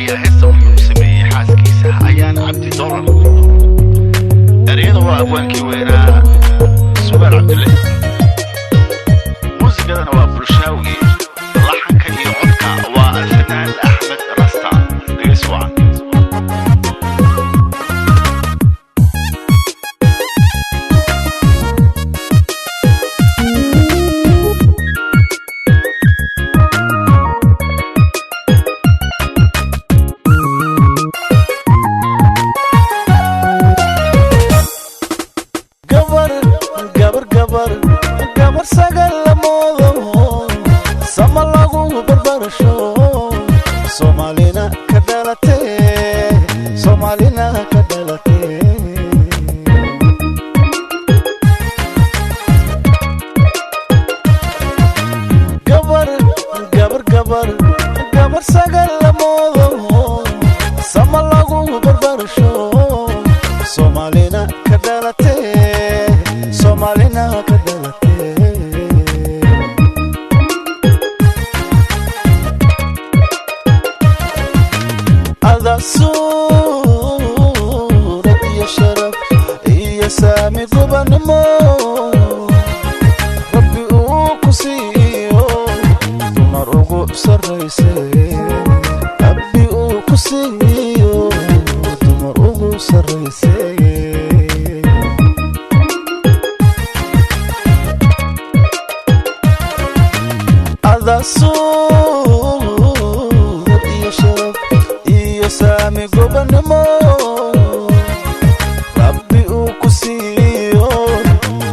ayaa heesta wuxuu u sameeyey xaaskiisa ayaan cabdi dolar ereyada waa abwaankii weynaa sugaal cabdille muusikadana waa bulshaawi laxanka iyo codka waa alfanaan axmed rasta dhegeysi wacan gabar sagal lamoodo sama lagu barbarasho Soomaalina ka dhalatay gabar sagal lamoodo sama lagu barbarasho Soomaalina ka dhalatay هذا صورة يا شرف يا سامي قبنمو ربي أوكسيو تمرقو سريسي ربي أوكسيو تمرقو سريسي هذا صورة يا شرف يا سامي قبنمو ربي أوكسيو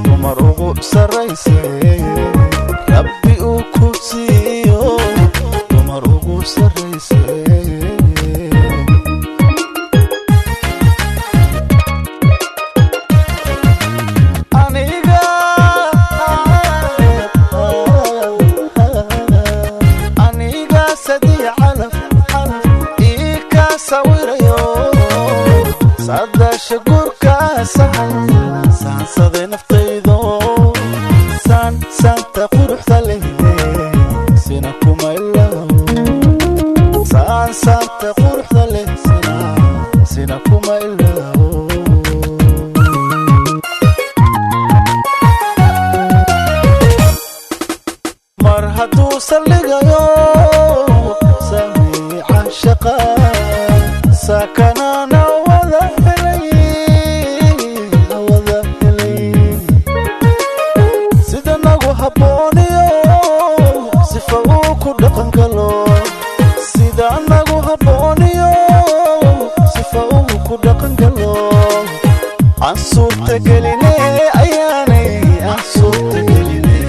تمرقو سريسي ربي أوكسيو تمرقو سريسي صدى شقورك سهل صدى نفتيدو سانتا قروح ثليه سينكم إلا سانتا قروح ثليه سينكم إلا مرهدو سلقايو سامي عاشقا ساكنانا عصور تقليني أياني عصور تقليني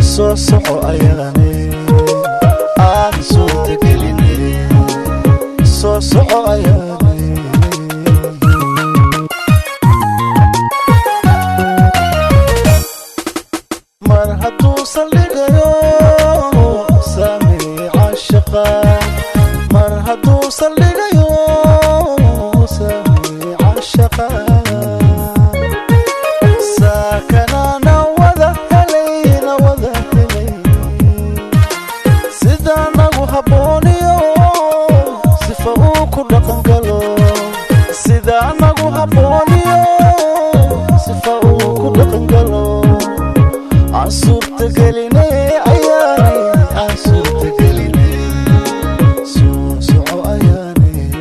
صوصو أياني عصور تقليني صوصو أياني مرهدو صلقايو سامي عاشقا مرهدو صلقايو سامي عاشقا ساكنانا وذا هلينا سيدانا وهبونيو سفاوكو دقنقلو سيدانا وهبونيو سفاوكو دقنقلو عصور تقليني أياني عصور تقليني سوسو أياني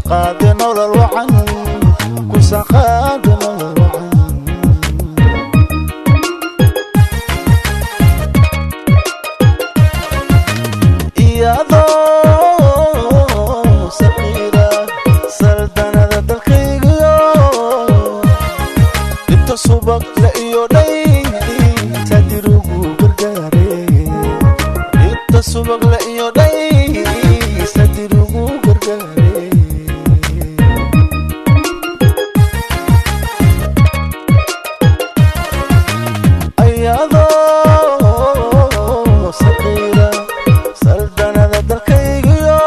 kusaqaadeno lalwacan kusaqaadeno lalwacan iyadoo saqiira saldanada dalkaygiyo inta subag la iyo dhay sadirugu gargaare inta subag la iyo dhay sadirugu gargaare ayadoo saqiira saldanada dalkaygiyo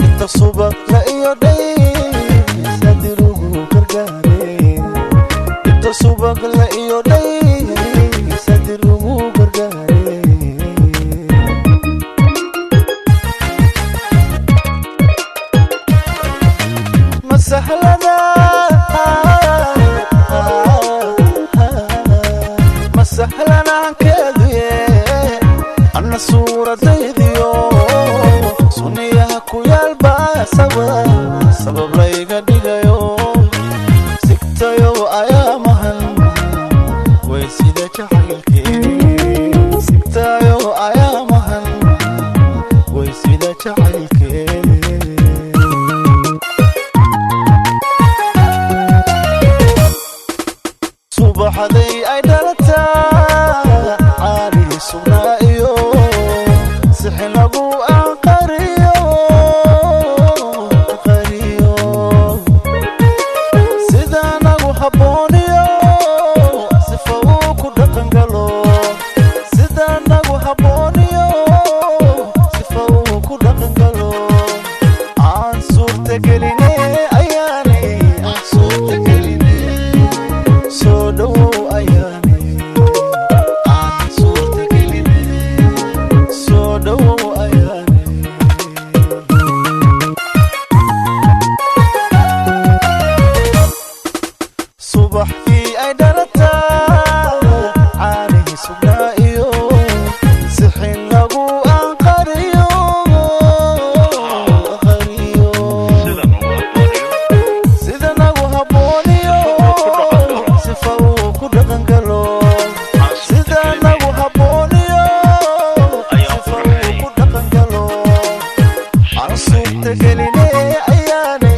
inta subag la iyo dhay sadirugu gargaare inta subag la iyo dhay sadirugu gargaare masahlada masahlana keediye anna suuradaydiyo sunniyaha ku yaalba sabab layga dhigayo sigtayo ayaamahan way sida jacaylkee sigtayo ayaamahan way sida jacaylkee subaxday ay dhalataa caali sugnaa iyo sixin lagu aqariyo sida nagu habbooniyo sifa uu ku dhaqan galo sida nagu habbooniyo sifa uu ku dhaqan galo aan suurtageline ayaane aan suurtageline soo dhowow ayaane aan suurtageline soo dhowow ayaane subaxdii ay dhalataa caalihi sugnaa iyo sixin lagu aqariyo sida nagu habbooniyo sifa uu ku dhaqan galo sida nagu habbooniyo sifa uu ku dhaqan galo aan suurtageline ayaane